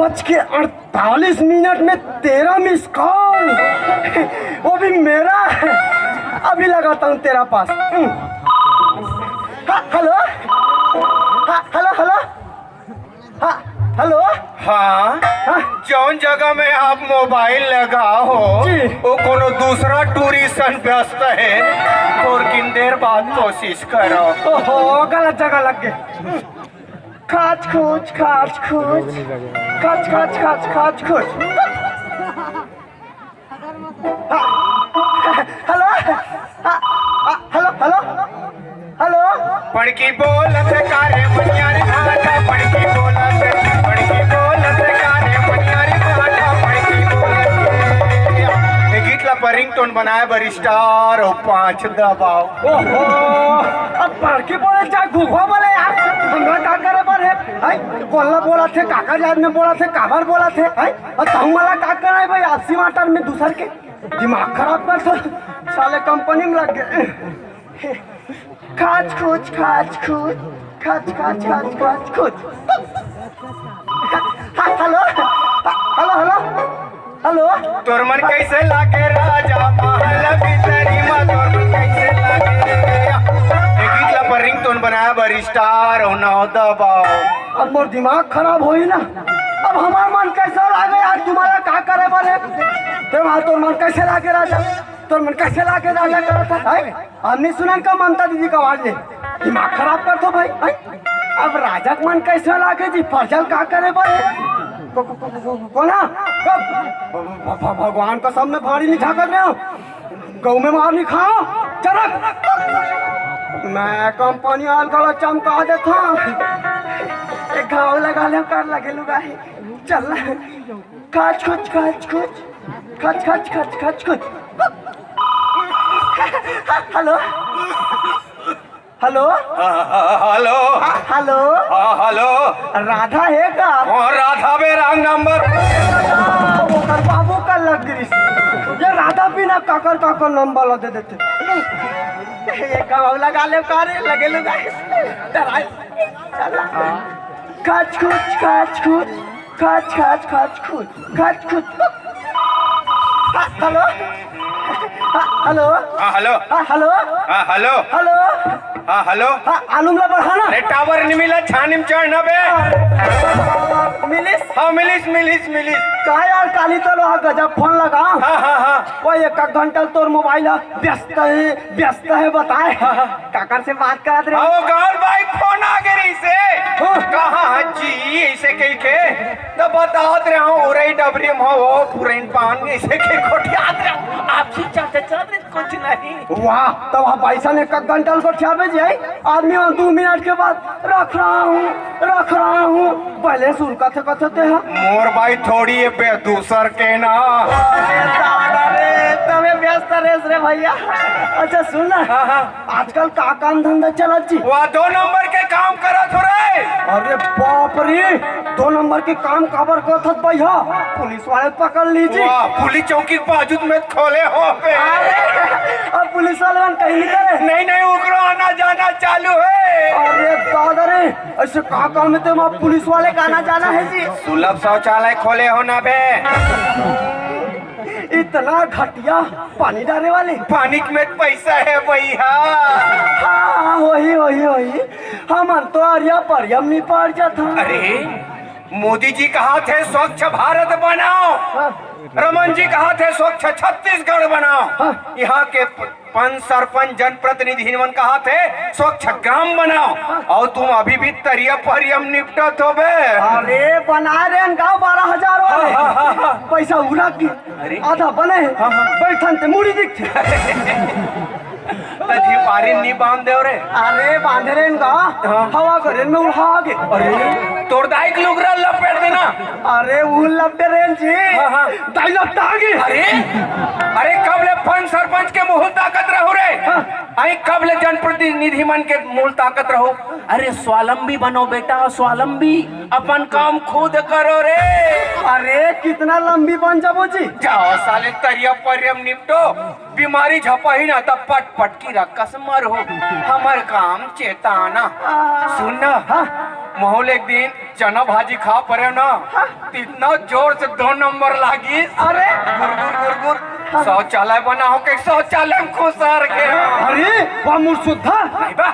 9:48 में 13 miss call, वो भी मेरा। अभी लगाता हूँ तेरा पास। Hello hello hello hello. हाँ, जौन जगह में आप मोबाइल लगा हो वो कोनो दूसरा टूरिस्ट व्यस्त है, और किन देर बाद कोशिश करो। ओहो, गलत जगह लग गए। खाच खोच खाच खोच खाच खाच खाच खाच खोच। Hello hello hello hello. पड़की बोलत कारे मनियारी भाटा, पड़की बोलत कारे मनियारी भाटा, पड़की बोलत। ये गीत ला पर रिंगटोन बनाए बर स्टार और 5 दबाओ। ओहो, अब पड़की बोले जा घुघवा बोले यार, हमरा का करे बर है? गोल्ला बोला थे, काका जाद में बोला थे, काबर बोला थे, और तहु मला का करे भाई? 80 वाटर में दूसर के दिमाग खराब कर तो साले कंपनी में लग गए। खाच खोच खाच खोच खाच खाच खाच खाच खोच। Hello hello hello hello. तोर मन कैसे लागे राजा महल भीतरी मा, तोर मन कैसे लागे? ये गीत ला पर रिंगटोन बनाया बर स्टार और 9 दबाओ। अब मोर दिमाग खराब हो ही ना। अब हमारा मन कैसा लागे यार? तुम्हारा का करे बोले? तोर मन कैसे लागे राजा? तोर मन कैसे लागे राजा करता है? हमने सुनन का ममता दीदी का आवाज ले दिमाग खराब कर तो भाई। अब राजा का मन कैसे लागे जी? फर्जल का करे बोले? कोना भगवान का सामने भारी नहीं झाकर रहे हो, गऊ में मार नहीं खाओ। चरक मैं कंपनी आल गला चमका देता, एक घाव लगा ले कर लगे लुगा है। चल खाच खुच खाच खुच खाच खाच खाच खाच खुच। Hello hello hello hello hello. Radha है का? और राधा बे रंग नंबर वो कर बाबू का लग गई। ये राधा बिना काकर काकर नंबर दे देते। ये गाँव लगा ले कारे लगे लुगा खाच खुच खाच खुच खाच खाच खाच खुच खाच खुच। Hello hello hello hello hello hello hello. आलूमला बढ़ाना अरे टावर नहीं मिला, छानिम चढ़ना बे। मिलिस। हाँ मिलिस मिलिस मिलिस। कहा यार काली तो लोहा गजब फोन लगा। हाँ वो 1 घंटा तोर मोबाइल व्यस्त है बताए। काकर से बात करत रहे। वो गाल बाइक फोन आ गई से कहाँ जी ऐसे कही के तो बतात रहा हूँ उरई डबरी में हो पुरैन पान ऐसे के कोठियात रहा आपसी चाचा चाचा कुछ नहीं। वाह, तो वहाँ पैसा ने 1 घंटा को छापे जाए आदमी 2 मिनट के बाद रख रहा हूँ पहले सुर कथे कथते हैं। मोर भाई थोड़ी ये पे दूसर के ना। तमें व्यस्त रे भैया। अच्छा सुन ना, आजकल का काम धंधा चलत जी? वह 2 नंबर के काम करत हो रे। अरे बाप रे, 2 नंबर के काम काबर करत भैया? पुलिस वाले पकड़ लीजिए। पुलिस चौकी के बाजू में खोले हो पे। अब पुलिस वाले कहीं नहीं करे? नहीं उकरो आना जाना चालू है। अरे दादा रे, ऐसे का काम में तो पुलिस वाले का आना जाना है जी? सुलभ शौचालय खोले हो ना बे। इतना घटिया पानी डालने वाले? पानी में पैसा है भैया। हाँ वही हम तो अरिया परियम नहीं पड़ जाता। अरे मोदी जी कहा थे स्वच्छ भारत बनाओ, रमन जी कहा थे स्वच्छ छत्तीसगढ़ बनाओ, यहाँ के पंच सरपंच जनप्रतिनिधि कहा थे स्वच्छ ग्राम बनाओ, और तुम अभी भी तरिया परियम निपटत हो बे। अरे बना रहे गाँव 12,000 वाले पैसा उड़ा की आधा बने बैठन ते मुड़ी दिखते। पारी नहीं बांध दे रे। अरे बांधे रे इनका हवा करे में उड़ा के। अरे तोड़ दाई के लुगरा लपेट देना। अरे वो लपटे रे जी दाई लपटा गई। अरे कब ले पंच सरपंच के मुंह ताकत रहो रे। आई कब ले जनप्रतिनिधि मन के मूल ताकत रहो। अरे स्वावलंबी बनो बेटा, स्वावलंबी, अपन काम खुद करो रे। अरे कितना लंबी बन जाबो जी। जाओ साले तरिया परियम निपटो, बीमारी झपा ही ना तब पट पट की रक्कस मर हो। हमार काम चेताना सुन ना, मोहल एक दिन चना भाजी खा परे ना, इतना जोर से 2 नंबर लागी। अरे गुरगुर गुरगुर शौचालय बना हो के शौचालय में खुसार के। अरे वाह मुर्शुद्धा नहीं बा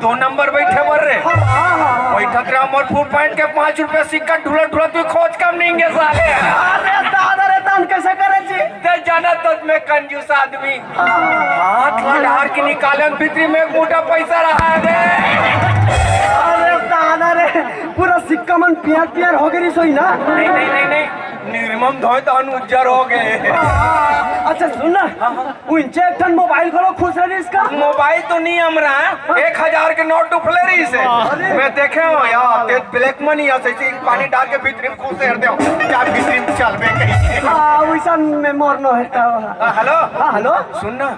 2 नंबर बैठे बर रे, बैठत रहा मोर फूट पैंट के 5 रुपया सिक्का ढुलत ढुलत तू खोज कम नहीं गे साले। अरे दादा रे दान कैसे करे जी। ते जाना तो मैं कंजूस आदमी, हाथ लड़ार के निकाले भीतरी में एक मोटा पैसा रहा है रे। अरे दादा रे पूरा सिक्का मन पियर पियर हो गई सोई ना। नहीं नहीं नहीं नहीं, निर्मम धोए तो उज्जर हो गए। अच्छा सुन ना, उनसे एक टन मोबाइल खोलो खुश रही इसका। मोबाइल तो नहीं हमरा 1000 के नोट डुफले रही से मैं देखे हो यार, ते ब्लैक मनी ऐसे पानी डाल के भीतरी में खुश कर दे क्या भीतरी में चलबे कहीं। हां वैसा में मरनो है। हेलो हां हेलो सुन ना,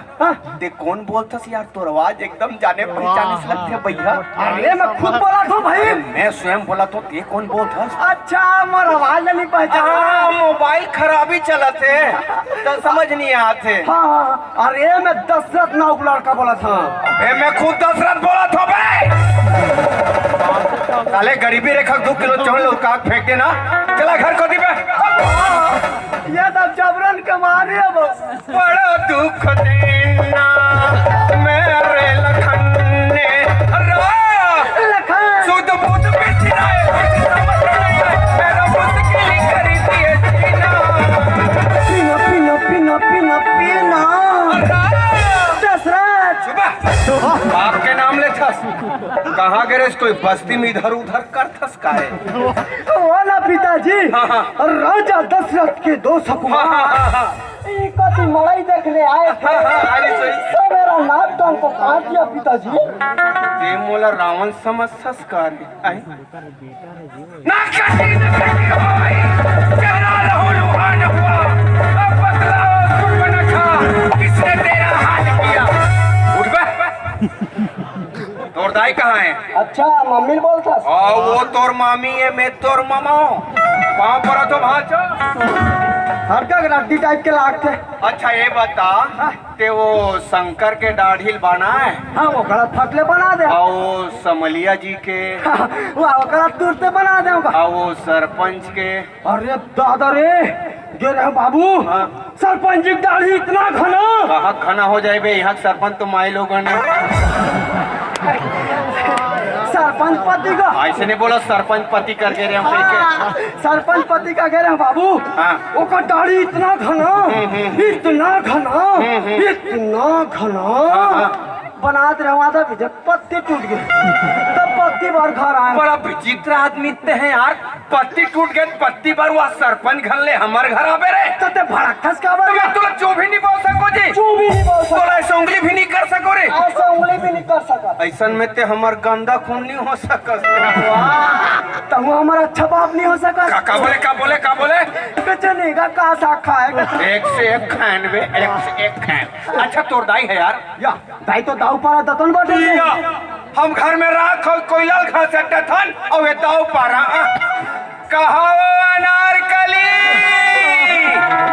ते कौन बोलतस यार, तोर आवाज एकदम जाने पहचाने से लगते है भैया। अरे मैं खुद बोला था भाई। मैं स्वयं बोला तो ते कौन बोलतस। अच्छा मोर आवाज नहीं पहचाना। मोबाइल खराबी चलत है तो समझ नहीं आते। हाँ अरे मैं दशरथ नाव का लड़का बोला था। अबे मैं खुद दशरथ बोला था बे। साले गरीबी रेखा 2 किलो चावल उका फेंक देना, चला घर को दिबे। ये तब जबरन कमाने अब बड़ा दुख देना मेरे लखन ने लखन सुध बुध बिछराए समझ नहीं आए, मेरा मुश्किल करी दिए जीना। पीना पीना पीना पीना पीना दशरथ सुबह आपके नाम ले थस कहाँ गिरे, कोई बस्ती में इधर उधर कर थस का है। वो ना पिताजी। हाँ। राजा दशरथ के 2 सकुमार कति मड़ई देखने आए थे। तो मेरा नाक तो हमको काट दिया पिताजी। ये मोला रावण समझ थस का है। ना कटी न कटी होई, चला रहो लुहान हुआ, अब बतलाओ सुपनखा किसने तेरा हाल किया। उठ बे, तोर दाई कहाँ है। अच्छा मम्मी बोलता। वो तोर मामी है, मैं तोर मामा हूँ। पाँव पर तो भाचा हरका रद्दी टाइप के लाग थे। अच्छा ये बता, ते वो शंकर के दाढ़ी बना है। हाँ वो गला फटले बना दे। और वो समलिया जी के वो गला तुरते बना दे। और वो सरपंच के। अरे दादा रे गे रहे बाबू। हाँ। सरपंच जी की दाढ़ी इतना घना। कहाँ घना हो जाए बे, यहाँ सरपंच तो माई लोगों ने। सरपंच पति का ऐसे नहीं बोला, सरपंच पति करके रहे हम के। सरपंच पति का कह रहे हैं बाबू। हाँ। वो का दाढ़ी इतना घना, इतना घना, इतना घना बना दे रहा था, पत्ती टूट गई तब पत्ती बार घर आया। बड़ा विचित्र आदमी ते हैं यार, पत्ती टूट गए पत्ती बार वह सरपंच घर ले हमारे घर आवे रे। तो ते भड़कस का तो मैं तुला जो भी नहीं बोल सको जी, चू भी नहीं बोल तोला ऐसे उंगली भी नहीं कर सको रे। ऐसा उंगली भी नहीं कर सका। ऐसन में ते हमार गंदा खून नहीं हो सकस। तो वो हमारा अच्छा बाप नहीं हो सका। का बोले का बोले का बोले, कुछ नहीं का शाखा है। एक से एक खान बे, एक से एक खान। अच्छा तोर दाई है यार। या दाई तो दाऊ पारा दतन बाटे। हम घर में राख कोयला खा सकते थन और ये दाऊ पारा कहा अनारकली।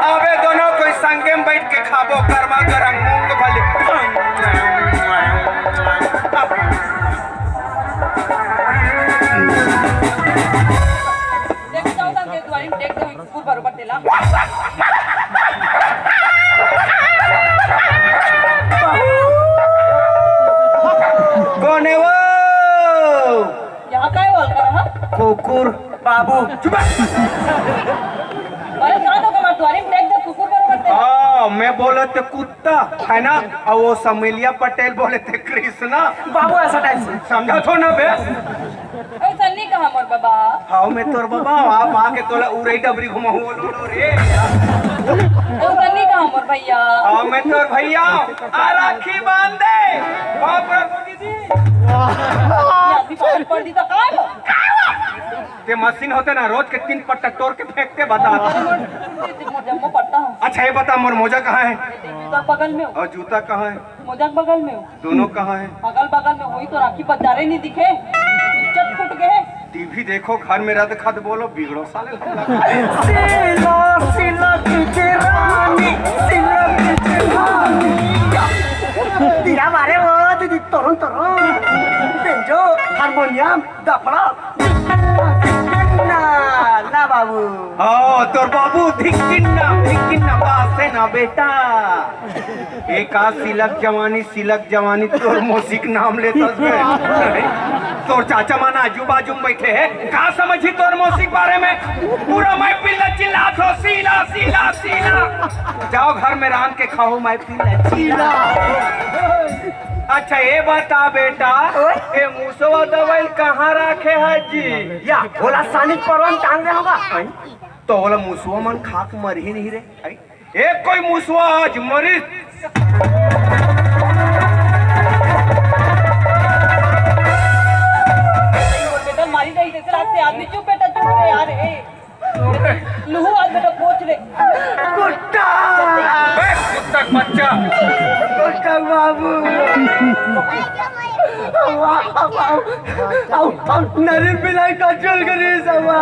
अबे दोनों कोई संगे में बैठ के खाबो गर्मा गरम मूंगफली। बरोबर त्याला कौन है वो? यहाँ काय बोल कर हा कुकुर बाबू। अरे कहाँ तो कमार द्वारी में देख दे कुकुर बरोबर त्याला। हाँ मैं बोले थे कुत्ता है ना, और वो समलिया पटेल बोले थे कृष्णा। बाबू ऐसा टाइम से समझा तो ना बे। अरे सन्नी कहाँ मोर बाबा। हाँ मैं तोर बाबा, आप आके तोला उड़ई डबरी घुमा हुआ रे। अरे सन्नी कहा मोर भैया? आओ मैं तोर भैया आ राखी बांध दे। बाप रे मोदी जी ये आदमी पागल पड़ दी तो काय हो? ते मशीन होते ना रोज के 3 पट्टा तोड़ के फेंकते बता। जम्मू पड़ता हूँ। अच्छा ये बता मोर मोजा कहाँ है जूता बगल में हो, और जूता कहाँ है? मोजा बगल में हो, दोनों कहाँ है? अगल बगल में हुई तो राखी बाजारे नहीं दिखे, इज्जत फुट गए। टीवी देखो घर में रद खत बोलो बिगड़ो साले। दिया मारे वो दीदी तोरण तोरण बेंजो हारमोनियम दफड़ा ना बाबू। हाँ तोर बाबू धिक्किन्ना बात है ना बेटा। एक आ सिलक जवानी तोर मोसिक नाम लेता तोर चाचा माना आजू बाजू में बैठे है कहा समझी तोर मोसिक बारे में पूरा महफिल चिल्लात हो सीला सीला सीला। जाओ घर में राम के खाओ महफिल चिल्ला। अच्छा ये बता बेटा ये मूसवा दवाई कहाँ रखे है जी? या बोला सानिक परवन टांग दे होगा तो बोला मूसवा मन खाक मर ही नहीं रे। एक कोई मूसवा आज मरी बेटा मारी गई जैसे रात से आदमी चुप बेटा चुप रे यार हे लूहू आज बेटा पोछ ले कुत्ता कुत्ता बच्चा कुत्ता बाबू नरीन बिलाई का चल गई सवा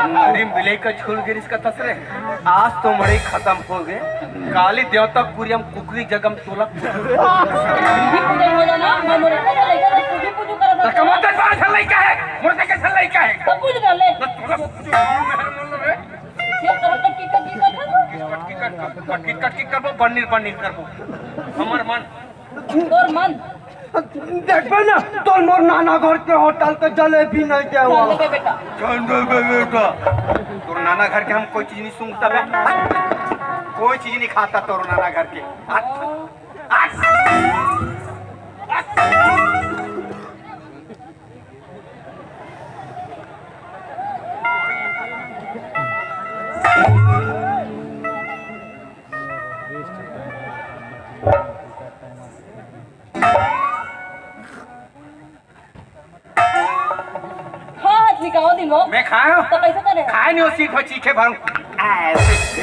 नरीन बिलाई का छूल गिर इसका तसरे आज तो मरे खत्म हो गए। काली देवता कुरियम कुकरी जगम तोला भी पूजा हो जाना मैं मोरे का लइका तो पूजा पूजा करत कमाता सारा छल लइका है मुर्दे के छल लइका है सब पूज डाले तोला ये तरह कटकी करबो बन्नीर करबो हमर मन तोर मन देखबे ना तोर मोर नाना घर के होटल के जलेबी नहीं दे चल ले बेटा बेटा तोर नाना घर के हम कोई चीज नहीं सूंघता बे कोई चीज नहीं खाता तोर नाना घर के। निकाओ दिन वो मैं खाया तो कैसे करे खाए नहीं सीख हो चीखे भरूं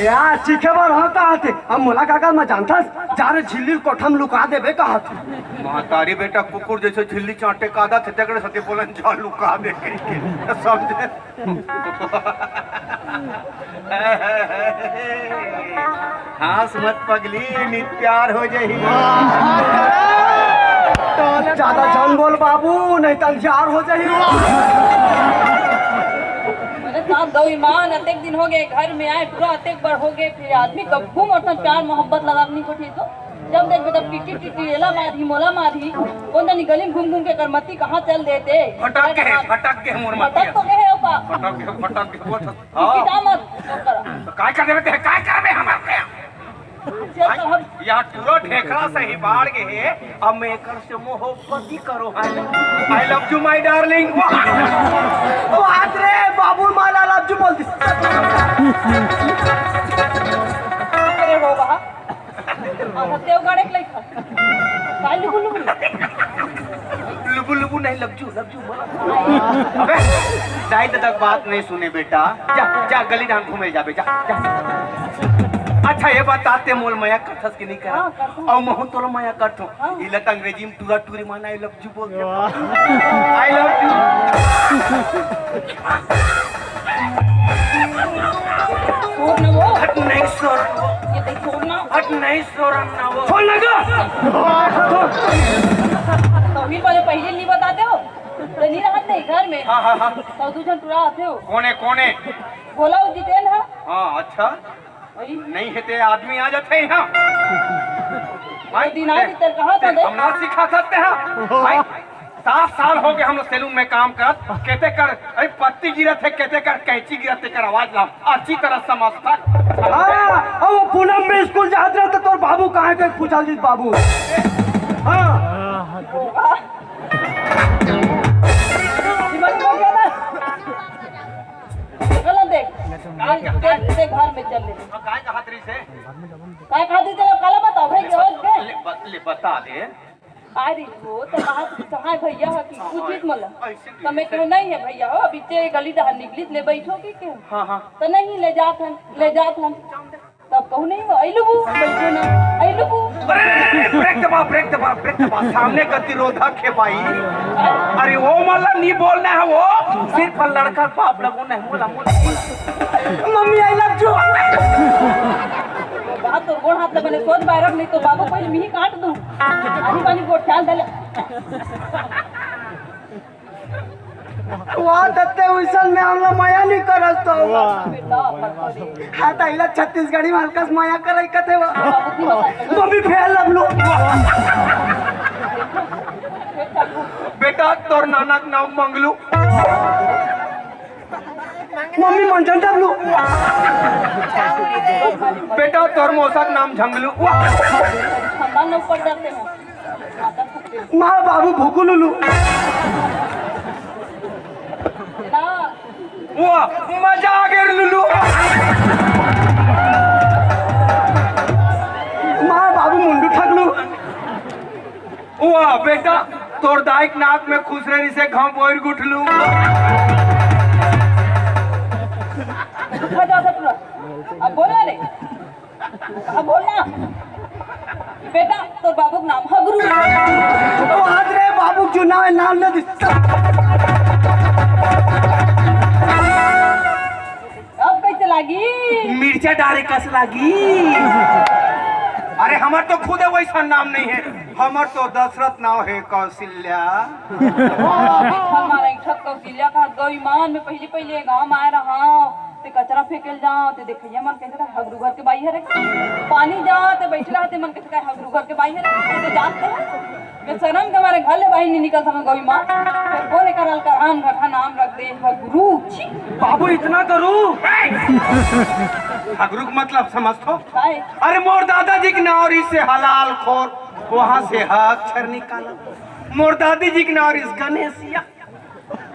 यार चीखे बार हाँ कहा थे हम मोला काका मैं जानता जा रहे झिल्ली कोठम लुका देबे कहा थे महतारी बेटा कुकुर जैसे झिल्ली चाटे का आधा थे तगड़े सते बोलन जा लुका दे समझे। हाँ मत पगली नी प्यार हो जाही ज्यादा जान बोल बाबू नहीं तो जार हो जाही। मेरे साथ दो ईमान अतेक दिन हो गए घर में आए पूरा अतेक बार हो गए फिर आदमी कब घूम और प्यार मोहब्बत लगानी को ठीक तो जब देख बेटा टीटी एला मारी मोला मारी कौन नहीं गली घूम घूम के करमती कहाँ चल देते फटक के मोर मत फटक तो कहे हो का फटक के वो कीटा मत काय कर देबे काय करबे हमर या टूरो ढेकड़ा से ही बाढ़ गए अब मैं कर से मोहब्बत ही करो I love you my darling. बात रे बाबू माला लव यू बोल दी अरे हो बहा अब देव गाड़े के लेखा काय लुबु लुबु नहीं लव यू अबे दाई तक बात नहीं सुने बेटा जा गली डांड घूमे जा अच्छा ये बताते मोल माया कथस की नहीं कर और महु तोला माया करथो इलत अंग्रेजी में टूरा टूरी माना आई लव यू बोल आई लव यू छोड़ ना वो हट नहीं सोर ये देख छोड़ना हट नहीं सोरन ना वो फोन लगा तो भी पहले नहीं बताते हो तो नहीं रहते घर में हाँ तो दूसरा टुरा आते हो कोने बोला हो जितेन है हाँ अच्छा नहीं है ते आदमी आ जाते हैं भाई दिन आ जितेन कहाँ था हम ना सिखा सकते हैं भाई 7 साल हो गए हम लोग सैलून में काम कर कहते कर अरे पत्ती गिरत है कहते कर कैंची गिरत है कर आवाज ला अच्छी तरह समझता। हाँ वो पूनम में स्कूल जाते रहे तो तोर बाबू कहाँ के पूछा जी बाबू हाँ गलत देख घर में चल ले खातिर से काय खातिर चला काला बताओ भाई के हो के ले बता दे। आई रही हो तो बात कहाँ भैया है कि उचित मतलब तो मैं कहो नहीं है भैया हो अभी ते गली दहर निकली ले बैठो की के हाँ हाँ तो नहीं ले जात हम तब कहू नहीं हो अइलू बैठो ना अइलू ब्रेक दबा सामने गतिरोधक है भाई। अरे वो मतलब नहीं बोलना है, वो सिर्फ लड़का बाप लगो नहीं बोला। Mummy I love you. बात तो गोड़ हाथ लगे सोच बाहर नहीं तो बाबू पहले मी काट दूं आनी पानी को ख्याल दले वहाँ दत्ते उसन में हम लोग माया नहीं करत तो बेटा फरफरी हाँ तो इला छत्तीसगढ़ी मालकस माया करे कथे वो बाबू की बता मम्मी फेल लब लो। बेटा तोर नाना के नाम मंगलू, मम्मी मंजन डबलू। बेटा तोर मौसा के नाम झंगलू। खानदान में ऊपर जाते हैं माँ बाबू भूकू लुलू। ना वो मजा आ गया लुलू। माँ बाबू मुंडू ठगलू। वो बेटा तोर दाइक नाक में खुसरे से घाव बोर गुठलू। उठा जा सकता अब बोला रे अब बोलना बेटा तो बाबू का नाम हगरू तो आज रे बाबू जो नाम ले दिस। अब कैसे लगी मिर्चा डाले कस लगी। अरे हमार तो खुद वैसा नाम नहीं है, हमार तो दशरथ नाम है कौशल्या। हमारा इच्छा कौशल्या का गईमान में पहले पहले गांव में आए रहा ते कचरा फेंकल जाओ ते देखिए मन कैसे हगरू घर के बाई है रे पानी जाओ ते बैठ रहा ते मन कैसे हगरू घर के बाई है रे जाते मैं शर्म के हमारे घर ले बाई नहीं निकल था गईमान फिर बोले करल का आन घटा नाम रख दे हगरू छी बाबू इतना करूँ हगरू का मतलब समझ तो? काय अरे मोर दादाजी की नावरी से हलाल खोर वहाँ से ह अक्षर निकाला। मोर दादी जी की नावरी से गणेशिया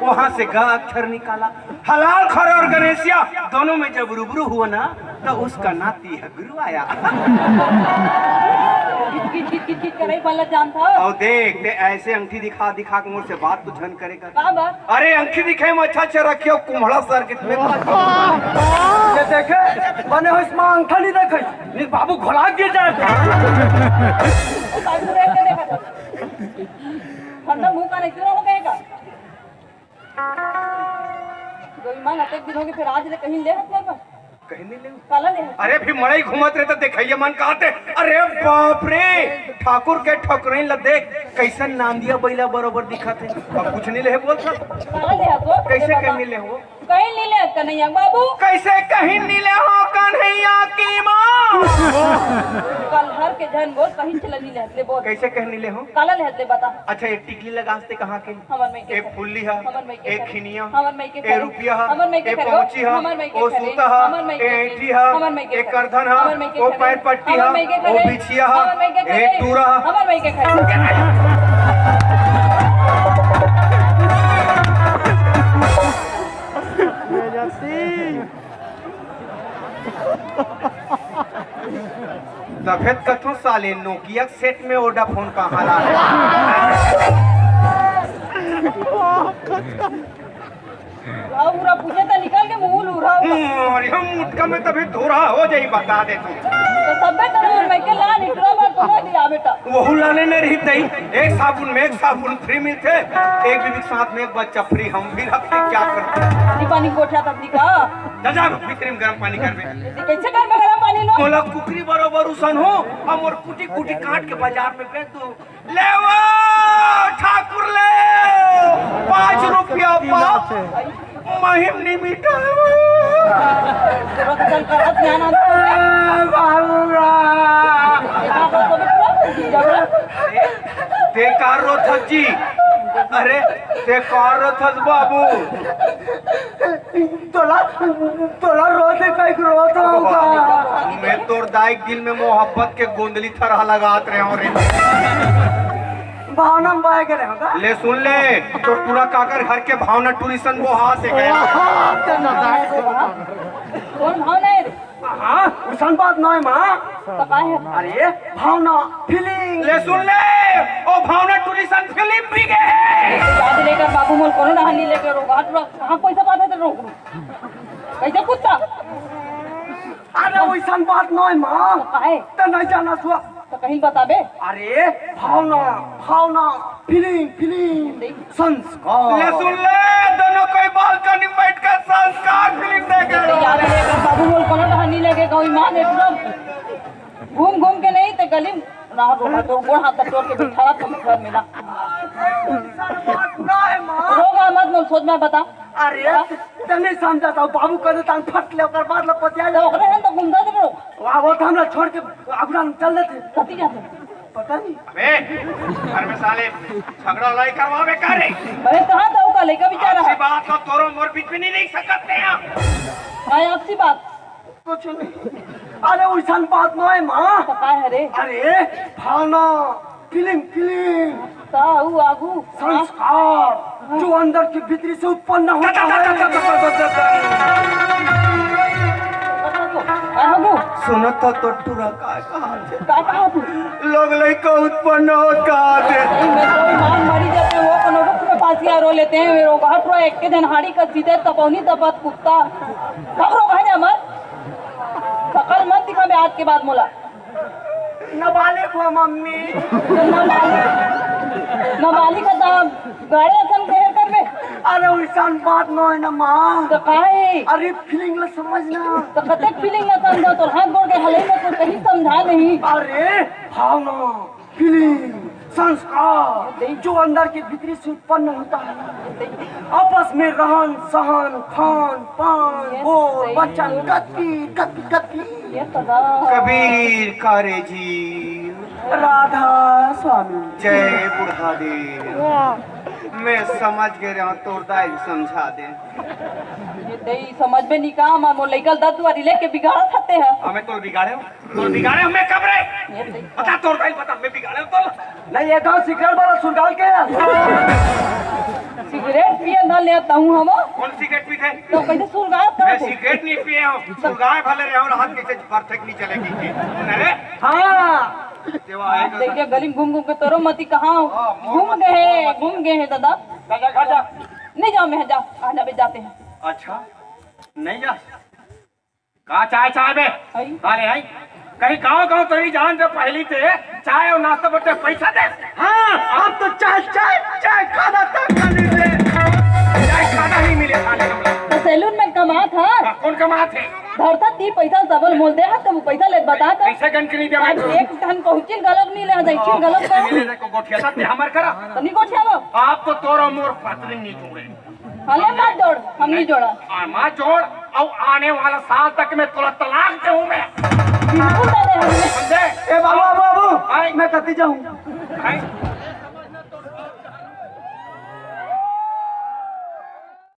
वहाँ से ग अक्षर निकाला। हलाल खोर और गणेशिया दोनों में जब रूबरू हुआ ना तो उसका नाती हगरू आया। किट करे वाला जान था और देख दे ऐसे अंगठी दिखा दिखा के मुझसे बात तो झन करेगा। का बात अरे अंगठी दिखे में अच्छा अच्छा रखियो कुम्हड़ा सर कितने ये देखे बने हो इसमें अंगठा नहीं देखे नहीं बाबू घोला गिर जाए। ओ कागज देख के देखा ठंडा मुंह का नहीं क्यों हो गएगा गईमान अटक दिन होगे फिर आज ले कहीं ले हाथ पर कहीं नहीं ले। काला ले अरे फिर मड़ई घूमत रहे तो देखिए मन कहते अरे बाप रे ठाकुर के ठोकरई ल देख कैसन नांदिया बैला बरोबर दिखत है। अब कुछ नहीं ले बोल सक काला ले हाथ कैसे कहीं नहीं ले हो कहीं नहीं ले कन्हैया बाबू कैसे कहीं नहीं ले हो कन्हैया की माँ। कल हर के जन बोल कहीं चला नहीं ले ले बोल कैसे कहीं नहीं ले हो। काला ले ले बता अच्छा एक टिकली लगाते कहाँ के हमर में के एक फुल्ली है हमर में के एक खिनिया हमर में के एक रुपया है हमर में के एक पहुंची है हमर में के वो सूता है एक एंटी है एक करधन है वो पैर पट्टी है वो बिछिया है एक टूरा है। हमर में के खड़े सफेद कथों साले नोकिया सेट में वोडाफोन का हालात पूरा पूछे तो निकल के मुंह लूरा अरे हम मुटका में तभी धोरा हो जाई बता दे तू तो सबे तरह मैं के ला निकलो मैं तुम्हें दिया बेटा वहू लाने नहीं रही तई एक साबुन में एक साबुन फ्री मिलते एक बीबी के साथ में एक बच्चा फ्री हम भी रखते क्या करते पानी कोठा तब निका जा बिक्री में गर्म पानी करबे कैसे कर में गरम पानी लो मोला कुकरी बरोबर उसन हो हम और कुटी कुटी काट के बाजार में बेच दो ले वो ठाकुर ले 5 रुपया पाव महिम नहीं मीठा जरूरत चल कर ध्यान आ बेकार रो थजी अरे बेकार रो थज बाबू तोला रोते कई रोत होगा। मैं तोर दाइक दिल में मोहब्बत के गोंदली तरह लगात रहे हो भावना में बाय करे होगा। ले सुन ले तो पूरा काकर घर के भावना टूरिशन वो हाथ से गया कौन भाव नहीं हाँ उसन बात नहीं माँ। तो का है अरे भावना फीलिंग ले सुन ले ओ भावना टूरिज्म फिल्म भी गए याद लेकर बाबू मोल कोनो ना हनी लेकर रोग हाथ कहाँ पैसा पाते थे रोग कैसे कुत्ता अरे वैसन बात नहीं माँ। का है तो नहीं जाना सुआ। तो कहीं बताबे अरे भावना भावना फीलिंग फीलिंग ले संस्कार। सुन ले दोनों कोई बालकनी में बैठ कर संस्कार फिल्म देखे याद लेकर बाबू मोल कोनो ना हनी लेके कोई मान एकदम घूम घूम के नहीं तो गली में ना रोगा तो गोड़ हाथ तोड़ के बिठारा तो घर मिला नहीं माँ। रोगा मत मोल सोच में बता अरे तो नहीं समझा था बाबू कर देता फट ले ओकर बाद लपटिया तो ओकरे हन तो घूमदा दे रोग वहाँ वो तो हमरा छोड़ के अगुड़ा में चल देते। कती जाते पता नहीं अबे घर में साले झगड़ा लड़ाई करवावे करे अरे कहाँ था का लेकर बेचारा ऐसी बात तो तोरो मोर बीच में नहीं देख सकते हैं काय आपसी बात कुछ नहीं। अरे वैसन बात नहीं माँ। तो काय है रे अरे भावना फीलिंग फीलिंग ताऊ आगू संस्कार जो अंदर के भीतरी से उत्पन्न होता आगू सुनो तो टूरा का का कहा तू लोग लड़का उत्पन्न होता है मैं कोई मान मरी जाते हैं वो कोनो रुख में फांसिया रो लेते हैं वे रोगा हट रो एक के दिन हाड़ी का सीधे तपौनी तपत कुत्ता कब रोग है मत सकल मत दिखा मैं आज के बाद मोला नाबालिग हो मम्मी। नाबालिग का दाम गाड़ी असन कहर कर में अरे वैसन बात नहीं ना माँ। तो काहे अरे फीलिंग ला समझना। तो कतक फीलिंग ना समझा तो हाथ गोड़ के हले में तो कहीं समझा नहीं अरे भावना फीलिंग संस्कार जो अंदर के भीतरी से उत्पन्न होता है आपस में रहन सहन खान पान बोल वचन गति गति गति। ये सदा कबीर कारे जी राधा स्वामी जय बुढ़ा दे मैं समझ गए रहा तोर दाई समझा दे ये दई समझ में नहीं काम है मोर लइकल दत वाली लेके बिगाड़ सकते हैं हमें तो बिगाड़े मैं कब रे ये दई बता तोर दाई बता मैं बिगाड़े तो नहीं ये गाँव सिगरेट वाला सुनगाल के सिगरेट पिए ना ले आता हूँ हम कौन सिगरेट पीते तो कैसे सुलगाए मैं कर सिगरेट नहीं पिए हूँ सुगाए भले रहे और हाथ कैसे परफेक्ट नहीं चलेगी अरे हाँ देवा आएगा देखिए गली में घूम घूम के तोरो मती कहाँ घूम गए हैं दादा जा नहीं जाओ मैं जा आना भी जाते हैं अच्छा नहीं जा कहा चाय चाय में आई अरे आई कहीं गाँव तेरी जान से पहली थे चाय और नाश्ता बटे पैसा दे हाँ अब तो चाय चाय चाय खाना तक खाने से चाय खाना ही मिले खाने को तो सैलून में कमा था कौन कमा थे धरता ती पैसा सबल मोल दे हाथ वो पैसा ले बता था कैसे गन के नहीं दिया आज एक टन पहुंची गलत नहीं ले जाई छी गलत का मिले को गोठिया साथ हमार करा तो नहीं कोठिया वो आप तो तोरो मोर पत्नी नहीं जोड़े हले मत जोड़ हम नहीं जोड़ा और माँ जोड़ और आने वाला साल तक मैं तुला तलाक दूं मैं बिल्कुल दे दे हमने समझे ए बाबू बाबू आई। मैं कती जाऊँ आई।